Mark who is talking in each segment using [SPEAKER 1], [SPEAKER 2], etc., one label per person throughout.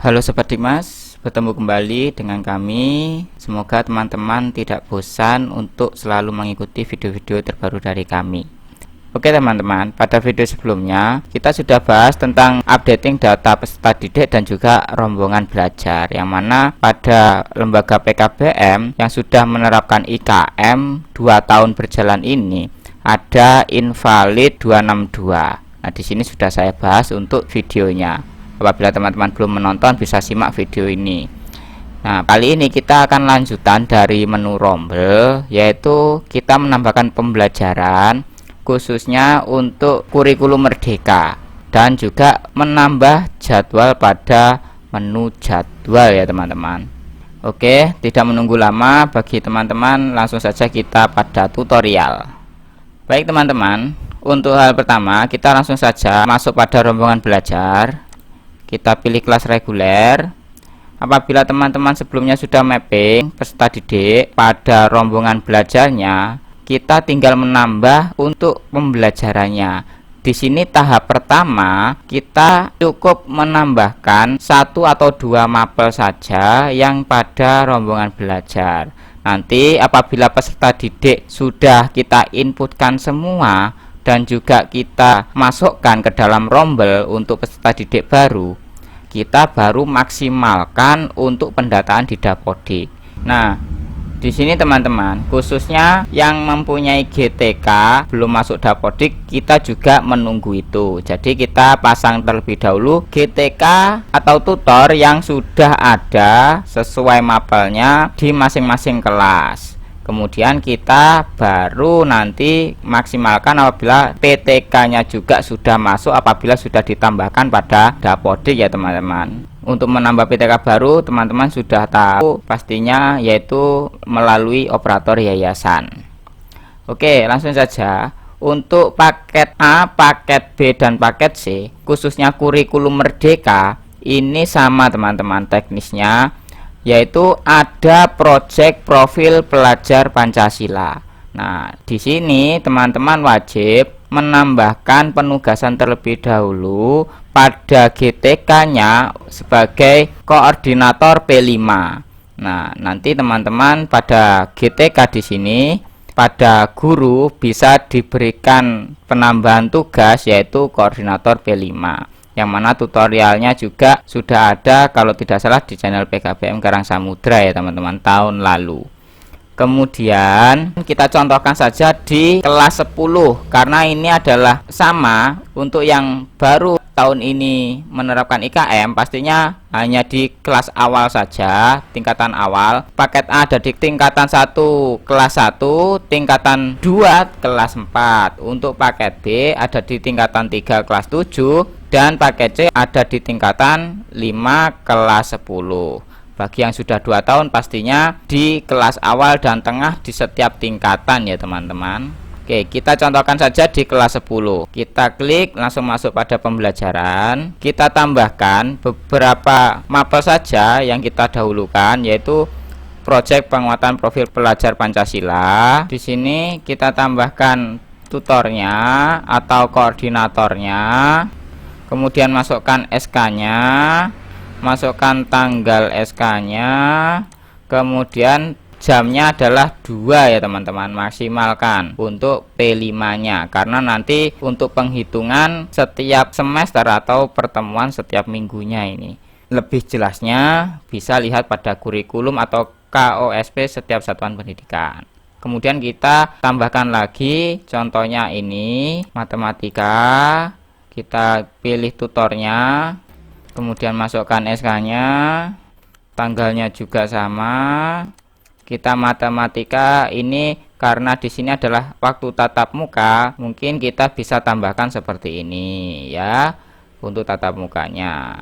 [SPEAKER 1] Halo Sobat Dimas, bertemu kembali dengan kami. Semoga teman-teman tidak bosan untuk selalu mengikuti video-video terbaru dari kami. Oke teman-teman, pada video sebelumnya kita sudah bahas tentang updating data peserta didik dan juga rombongan belajar, yang mana pada lembaga PKBM yang sudah menerapkan IKM 2 tahun berjalan ini ada invalid 262. Nah, di sini sudah saya bahas untuk videonya. Apabila teman-teman belum menonton, bisa simak video ini. Nah, kali ini kita akan lanjutan dari menu rombel, yaitu kita menambahkan pembelajaran khususnya untuk kurikulum merdeka dan juga menambah jadwal pada menu jadwal ya teman-teman. Oke, tidak menunggu lama, bagi teman-teman langsung saja kita pada tutorial. Baik teman-teman, untuk hal pertama kita langsung saja masuk pada rombongan belajar. Kita pilih kelas reguler. Apabila teman-teman sebelumnya sudah mapping peserta didik pada rombongan belajarnya, kita tinggal menambah untuk pembelajarannya. Di sini tahap pertama kita cukup menambahkan 1 atau 2 mapel saja yang pada rombongan belajar. Nanti apabila peserta didik sudah kita inputkan semua dan juga kita masukkan ke dalam rombel untuk peserta didik baru, kita baru maksimalkan untuk pendataan di Dapodik. Nah, di sini teman-teman, khususnya yang mempunyai GTK belum masuk Dapodik, kita juga menunggu itu. Jadi kita pasang terlebih dahulu GTK atau tutor yang sudah ada sesuai mapelnya di masing-masing kelas. Kemudian kita baru nanti maksimalkan apabila PTK-nya juga sudah masuk apabila sudah ditambahkan pada Dapodik ya teman-teman. Untuk menambah PTK baru, teman-teman sudah tahu pastinya, yaitu melalui operator yayasan. Oke, langsung saja. Untuk paket A, paket B, dan paket C, khususnya kurikulum merdeka, ini sama teman-teman teknisnya, yaitu ada project profil pelajar Pancasila. Nah, di sini teman-teman wajib menambahkan penugasan terlebih dahulu pada GTK-nya sebagai koordinator P5. Nah, nanti teman-teman pada GTK di sini pada guru bisa diberikan penambahan tugas yaitu koordinator P5. Yang mana tutorialnya juga sudah ada kalau tidak salah di channel PKBM Karang Samudra ya teman-teman, tahun lalu. Kemudian kita contohkan saja di kelas 10, karena ini adalah sama untuk yang baru tahun ini menerapkan IKM, pastinya hanya di kelas awal saja, tingkatan awal. Paket A ada di tingkatan 1 kelas 1, tingkatan 2 kelas 4. Untuk paket B ada di tingkatan 3 kelas 7, dan paket C ada di tingkatan 5 kelas 10. Bagi yang sudah 2 tahun pastinya di kelas awal dan tengah di setiap tingkatan ya teman-teman. Oke, kita contohkan saja di kelas 10. Kita klik langsung masuk pada pembelajaran. Kita tambahkan beberapa mapel saja yang kita dahulukan, yaitu proyek penguatan profil pelajar Pancasila. Di sini kita tambahkan tutornya atau koordinatornya. Kemudian masukkan SK-nya, masukkan tanggal SK-nya, kemudian jamnya adalah 2 ya teman-teman, maksimalkan untuk P5-nya, karena nanti untuk penghitungan setiap semester atau pertemuan setiap minggunya ini. Lebih jelasnya bisa lihat pada kurikulum atau KOSP setiap satuan pendidikan. Kemudian kita tambahkan lagi, contohnya ini matematika. Kita pilih tutornya, kemudian masukkan SK-nya, tanggalnya juga sama. Kita matematika ini karena di sini adalah waktu tatap muka, mungkin kita bisa tambahkan seperti ini ya. Untuk tatap mukanya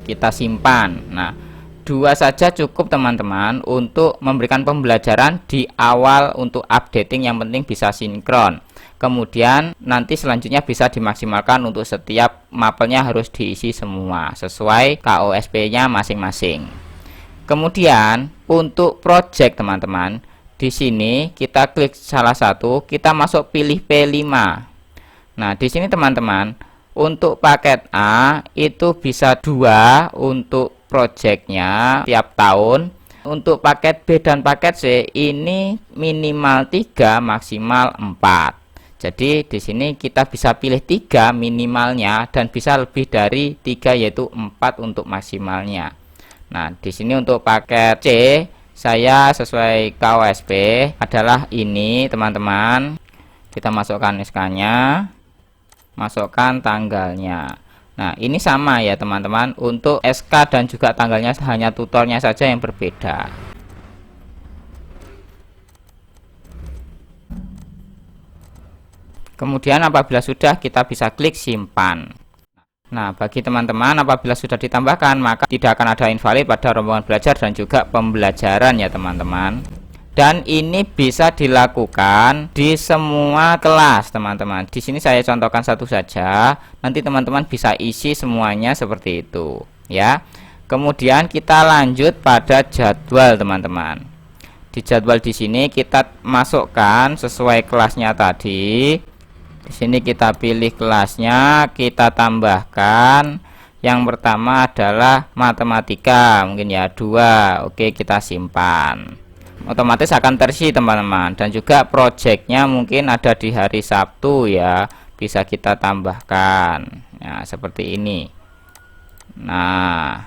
[SPEAKER 1] kita simpan. Nah, 2 saja cukup teman-teman untuk memberikan pembelajaran di awal untuk updating, yang penting bisa sinkron. Kemudian nanti selanjutnya bisa dimaksimalkan untuk setiap mapelnya harus diisi semua sesuai KOSP-nya masing-masing. Kemudian untuk project teman-teman, di sini kita klik salah satu, kita masuk pilih P5. Nah, di sini teman-teman, untuk paket A itu bisa 2 untuk projectnya tiap tahun. Untuk paket B dan paket C ini minimal 3, maksimal 4. Jadi di sini kita bisa pilih 3 minimalnya dan bisa lebih dari 3 yaitu 4 untuk maksimalnya. Nah, di sini untuk paket C saya sesuai KOSP adalah ini, teman-teman. Kita masukkan SK-nya, masukkan tanggalnya. Nah, ini sama ya teman-teman, untuk SK dan juga tanggalnya hanya tutornya saja yang berbeda. Kemudian apabila sudah, kita bisa klik simpan. Nah, bagi teman-teman apabila sudah ditambahkan, maka tidak akan ada invalid pada rombongan belajar dan juga pembelajaran ya teman-teman. Dan ini bisa dilakukan di semua kelas teman-teman. Di sini saya contohkan satu saja. Nanti teman-teman bisa isi semuanya seperti itu ya. Kemudian kita lanjut pada jadwal teman-teman. Di jadwal di sini kita masukkan sesuai kelasnya tadi. Di sini kita pilih kelasnya, kita tambahkan. Yang pertama adalah matematika, mungkin ya 2. Oke, kita simpan. Otomatis akan terisi teman-teman, dan juga projectnya mungkin ada di hari Sabtu ya, bisa kita tambahkan ya seperti ini. Nah,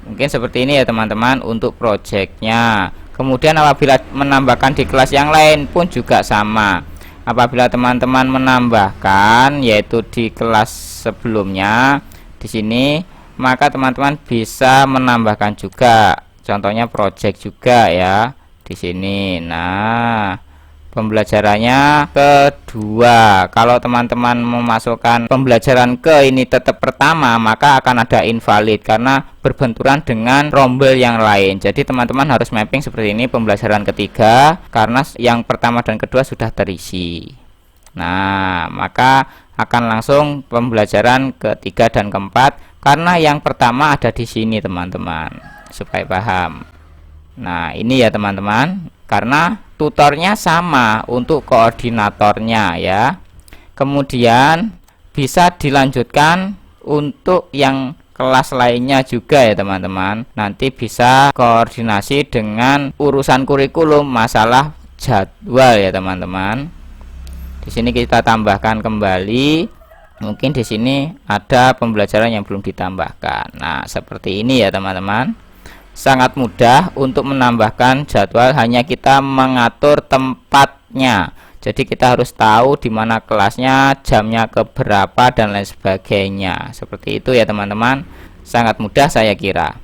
[SPEAKER 1] mungkin seperti ini ya teman-teman untuk projectnya. Kemudian apabila menambahkan di kelas yang lain pun juga sama. Apabila teman-teman menambahkan yaitu di kelas sebelumnya di sini, maka teman-teman bisa menambahkan juga. Contohnya project juga ya di sini. Nah, pembelajarannya kedua. Kalau teman-teman memasukkan pembelajaran ke ini tetap pertama, maka akan ada invalid karena berbenturan dengan rombel yang lain. Jadi teman-teman harus mapping seperti ini, pembelajaran ketiga karena yang pertama dan kedua sudah terisi. Nah, maka akan langsung pembelajaran ketiga dan keempat karena yang pertama ada di sini teman-teman, supaya paham. Nah, ini ya teman-teman, karena tutornya sama untuk koordinatornya ya. Kemudian bisa dilanjutkan untuk yang kelas lainnya juga ya teman-teman. Nanti bisa koordinasi dengan urusan kurikulum, masalah jadwal ya teman-teman. Di sini kita tambahkan kembali. Mungkin di sini ada pembelajaran yang belum ditambahkan. Nah, seperti ini ya teman-teman. Sangat mudah untuk menambahkan jadwal, hanya kita mengatur tempatnya. Jadi kita harus tahu di mana kelasnya, jamnya keberapa dan lain sebagainya. Seperti itu ya teman-teman. Sangat mudah saya kira.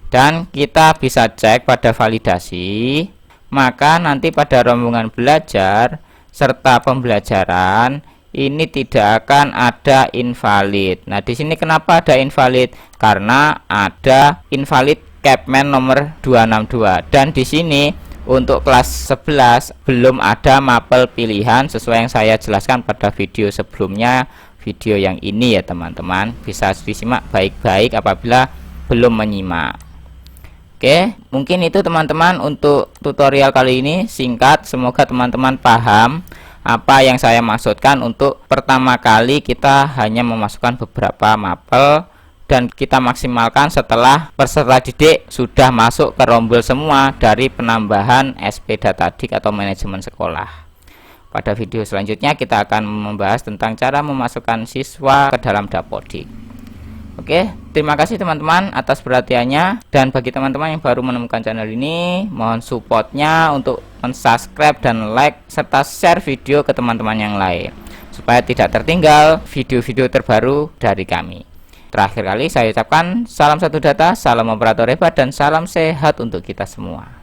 [SPEAKER 1] Dan kita bisa cek pada validasi. Maka nanti pada rombongan belajar serta pembelajaran ini tidak akan ada invalid. Nah, di sini kenapa ada invalid? Karena ada invalid Capman nomor 262, dan di sini untuk kelas 11 belum ada mapel pilihan sesuai yang saya jelaskan pada video sebelumnya, video yang ini ya teman-teman. Bisa disimak baik-baik apabila belum menyimak. Oke, mungkin itu teman-teman untuk tutorial kali ini, singkat. Semoga teman-teman paham apa yang saya maksudkan. Untuk pertama kali kita hanya memasukkan beberapa mapel dan kita maksimalkan setelah peserta didik sudah masuk ke rombel semua dari penambahan SP Datadik atau manajemen sekolah. Pada video selanjutnya kita akan membahas tentang cara memasukkan siswa ke dalam Dapodik. Oke, terima kasih teman-teman atas perhatiannya, dan bagi teman-teman yang baru menemukan channel ini, mohon supportnya untuk subscribe dan like serta share video ke teman-teman yang lain supaya tidak tertinggal video-video terbaru dari kami. Terakhir kali saya ucapkan salam satu data, salam operator hebat, dan salam sehat untuk kita semua.